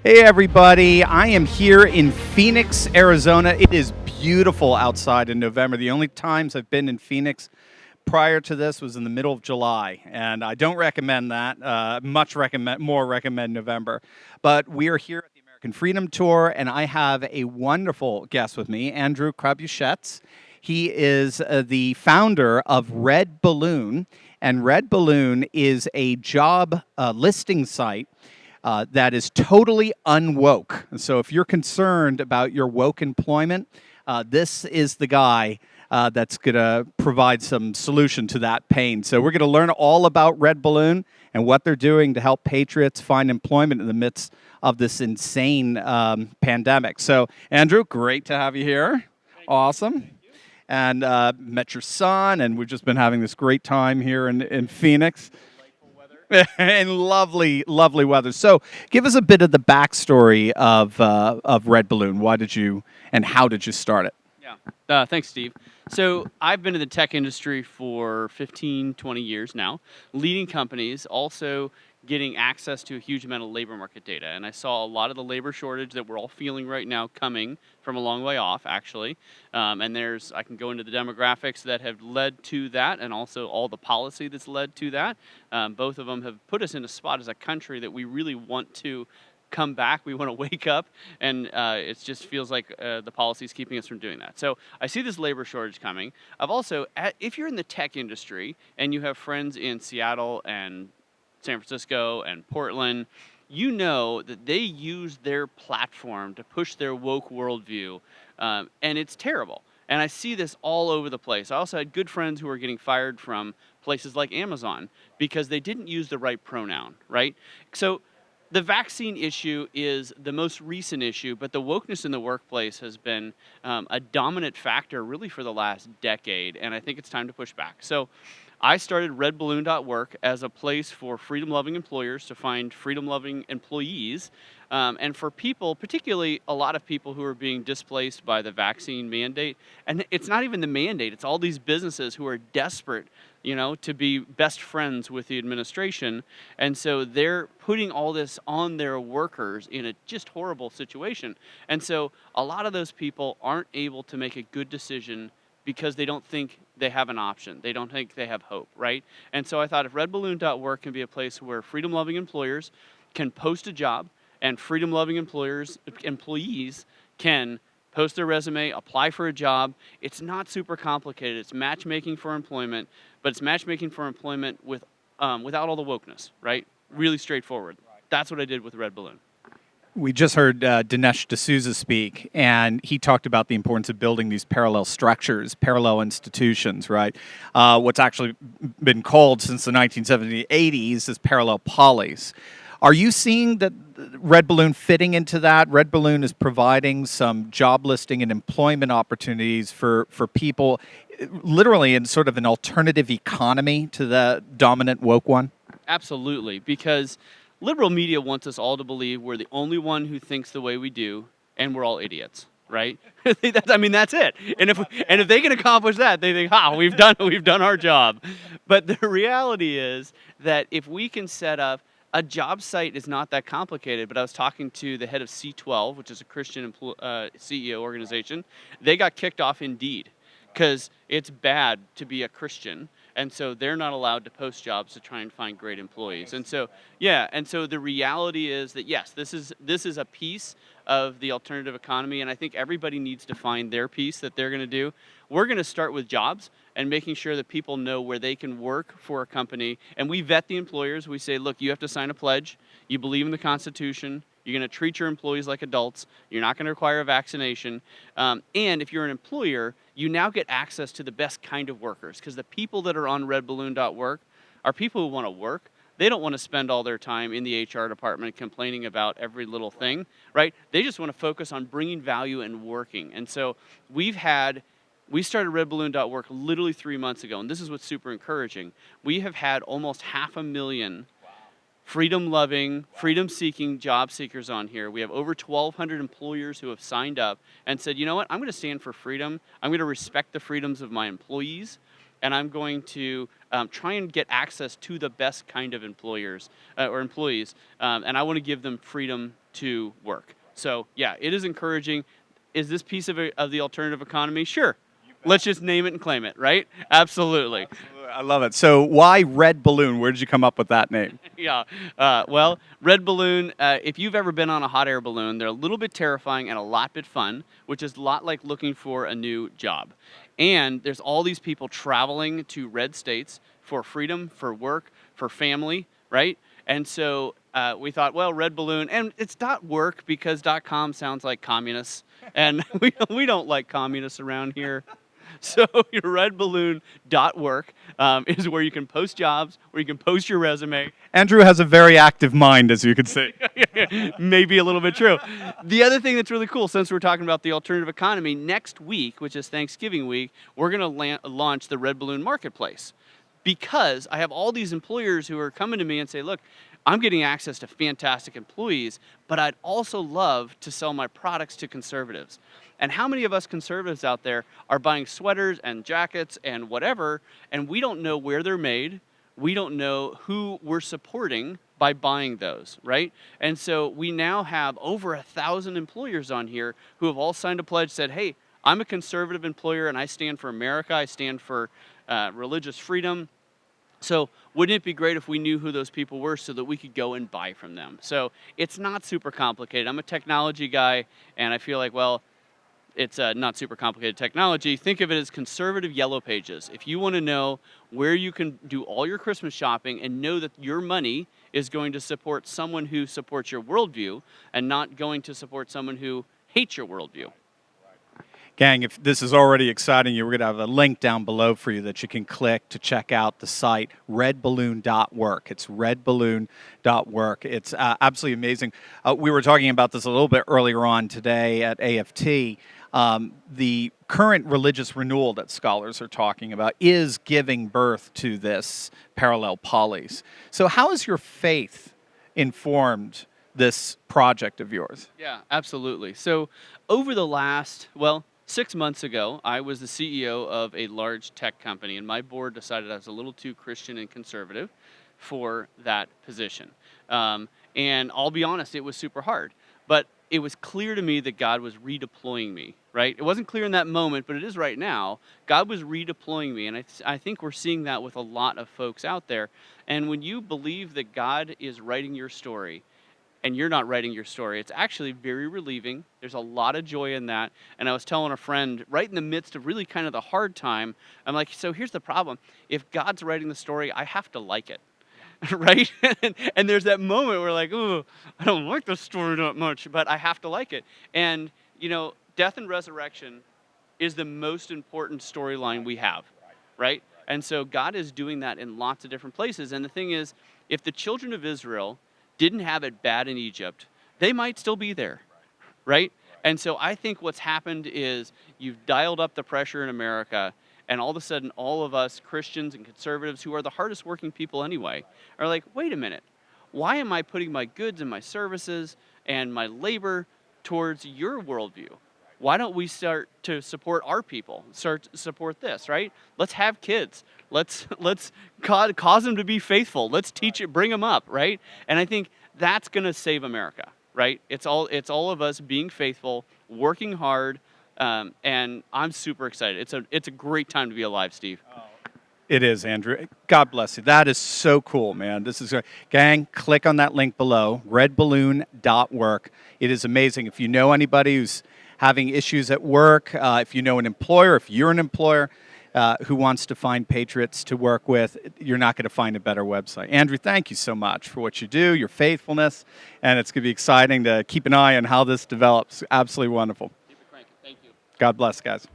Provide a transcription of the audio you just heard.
Hey, everybody. I am here in Phoenix, Arizona. It is beautiful outside in November. The only times I've been in Phoenix prior to this was in the middle of July, and I don't recommend that. More recommend November. But we are here at the American Freedom Tour, and I have a wonderful guest with me, Andrew Krabuschetz. He is the founder of Red Balloon, and Red Balloon is a job listing site that is totally unwoke. And so if you're concerned about your woke employment, this is the guy that's going to provide some solution to that pain. So we're going to learn all about Red Balloon and what they're doing to help patriots find employment in the midst of this insane pandemic. So, Andrew, great to have you here. Awesome. And met your son, and we've just been having this great time here in Phoenix. And lovely, lovely weather. So, give us a bit of the backstory of Red Balloon. Why did you and how did you start it? Yeah. Thanks, Steve. So I've been in the tech industry for 15, 20 years now, leading companies, also getting access to a huge amount of labor market data. And I saw a lot of the labor shortage that we're all feeling right now coming from a long way off, actually. And I can go into the demographics that have led to that and also all the policy that's led to that. Both of them have put us in a spot as a country that we really want to come back. We want to wake up, and it just feels like the policy is keeping us from doing that. So I see this labor shortage coming. I've also, if you're in the tech industry and you have friends in Seattle and San Francisco and Portland, you know that they use their platform to push their woke worldview, and it's terrible. And I see this all over the place. I also had good friends who are getting fired from places like Amazon because they didn't use the right pronoun, right? So the vaccine issue is the most recent issue, but the wokeness in the workplace has been a dominant factor really for the last decade, and I think it's time to push back. So I started redballoon.work as a place for freedom-loving employers to find freedom-loving employees, and for people, particularly a lot of people who are being displaced by the vaccine mandate. And it's not even the mandate, it's all these businesses who are desperate, to be best friends with the administration. And so they're putting all this on their workers in a just horrible situation. And so a lot of those people aren't able to make a good decision because they don't think they have an option. They don't think they have hope, right? And so I thought if redballoon.work can be a place where freedom-loving employers can post a job and freedom-loving employees can post their resume, apply for a job. It's not super complicated. It's matchmaking for employment, but it's matchmaking for employment without all the wokeness, right? Really straightforward. That's what I did with Red Balloon. We just heard Dinesh D'Souza speak, and he talked about the importance of building these parallel structures, parallel institutions, right? What's actually been called since the 1970s, 80s is parallel polys. Are you seeing that Red Balloon fitting into that? Red Balloon is providing some job listing and employment opportunities for people, literally in sort of an alternative economy to the dominant woke one? Absolutely, because liberal media wants us all to believe we're the only one who thinks the way we do, and we're all idiots, right? That's it. And if they can accomplish that, they think, we've done our job. But the reality is that if we can set up a job site is not that complicated, but I was talking to the head of C12, which is a Christian CEO organization. They got kicked off Indeed because it's bad to be a Christian. And so they're not allowed to post jobs to try and find great employees. And so, the reality is that, yes, this is a piece of the alternative economy, and I think everybody needs to find their piece that they're going to do. We're going to start with jobs and making sure that people know where they can work for a company. And we vet the employers. We say, look, you have to sign a pledge. You believe in the Constitution. You're going to treat your employees like adults. You're not going to require a vaccination. And if you're an employer, you now get access to the best kind of workers, because the people that are on redballoon.work are people who want to work. They don't want to spend all their time in the HR department complaining about every little thing, right? They just want to focus on bringing value and working. And so we started redballoon.work literally 3 months ago, and this is what's super encouraging. We have had almost 500,000 freedom-loving, freedom-seeking job seekers on here. We have over 1,200 employers who have signed up and said, you know what, I'm going to stand for freedom. I'm going to respect the freedoms of my employees, and I'm going to try and get access to the best kind of employers or employees, and I want to give them freedom to work. So yeah, it is encouraging. Is this piece of the alternative economy? Sure. Let's just name it and claim it, right? Absolutely. I love it. So why Red Balloon? Where did you come up with that name? Yeah. Well, red balloon. If you've ever been on a hot air balloon, they're a little bit terrifying and a lot bit fun, which is a lot like looking for a new job. And there's all these people traveling to red states for freedom, for work, for family, right? And so we thought, well, red balloon, and it's .work because .com sounds like communists, and we don't like communists around here. So your redballoon.work is where you can post jobs, where you can post your resume. Andrew has a very active mind, as you can see. Maybe a little bit true. The other thing that's really cool, since we're talking about the alternative economy, next week, which is Thanksgiving week, we're going to launch the Red Balloon Marketplace. Because I have all these employers who are coming to me and say, look, I'm getting access to fantastic employees, but I'd also love to sell my products to conservatives. And how many of us conservatives out there are buying sweaters and jackets and whatever, and we don't know where they're made, we don't know who we're supporting by buying those, right? And so we now have over 1,000 employers on here who have all signed a pledge, said, hey, I'm a conservative employer and I stand for America, I stand for religious freedom. So wouldn't it be great if we knew who those people were so that we could go and buy from them? So it's not super complicated. I'm a technology guy, and I feel like, well, it's not super complicated technology. Think of it as conservative yellow pages. If you want to know where you can do all your Christmas shopping and know that your money is going to support someone who supports your worldview and not going to support someone who hates your worldview. Gang, if this is already exciting you, we're going to have a link down below for you that you can click to check out the site, redballoon.work. It's redballoon.work. It's absolutely amazing. We were talking about this a little bit earlier on today at AFT. The current religious renewal that scholars are talking about is giving birth to this parallel polys. So how has your faith informed this project of yours? Yeah, absolutely. So over the last, 6 months ago, I was the CEO of a large tech company, and my board decided I was a little too Christian and conservative for that position. And I'll be honest, it was super hard. But it was clear to me that God was redeploying me, right? It wasn't clear in that moment, but it is right now. God was redeploying me, and I think we're seeing that with a lot of folks out there. And when you believe that God is writing your story, and you're not writing your story, it's actually very relieving. There's a lot of joy in that. And I was telling a friend, right in the midst of really kind of the hard time, I'm like, so here's the problem. If God's writing the story, I have to like it, right? And there's that moment where like, oh, I don't like the story that much, but I have to like it. And, death and resurrection is the most important storyline we have, right? And so God is doing that in lots of different places. And the thing is, if the children of Israel didn't have it bad in Egypt, they might still be there, right? And so I think what's happened is you've dialed up the pressure in America, and all of a sudden all of us Christians and conservatives, who are the hardest working people anyway, are like, wait a minute, why am I putting my goods and my services and my labor towards your worldview? Why don't we start to support our people, start to support this, right? Let's have kids. Let's cause them to be faithful. Let's teach it, bring them up, right? And I think that's going to save America, right? It's all of us being faithful, working hard, and I'm super excited. It's a great time to be alive, Steve. It is, Andrew. God bless you. That is so cool, man. This is great. Gang, click on that link below, redballoon.work. It is amazing. If you know anybody who's having issues at work, if you know an employer, if you're an employer who wants to find patriots to work with, you're not going to find a better website. Andrew, thank you so much for what you do, your faithfulness, and it's going to be exciting to keep an eye on how this develops. Absolutely wonderful. Keep it cranking. Thank you. God bless, guys.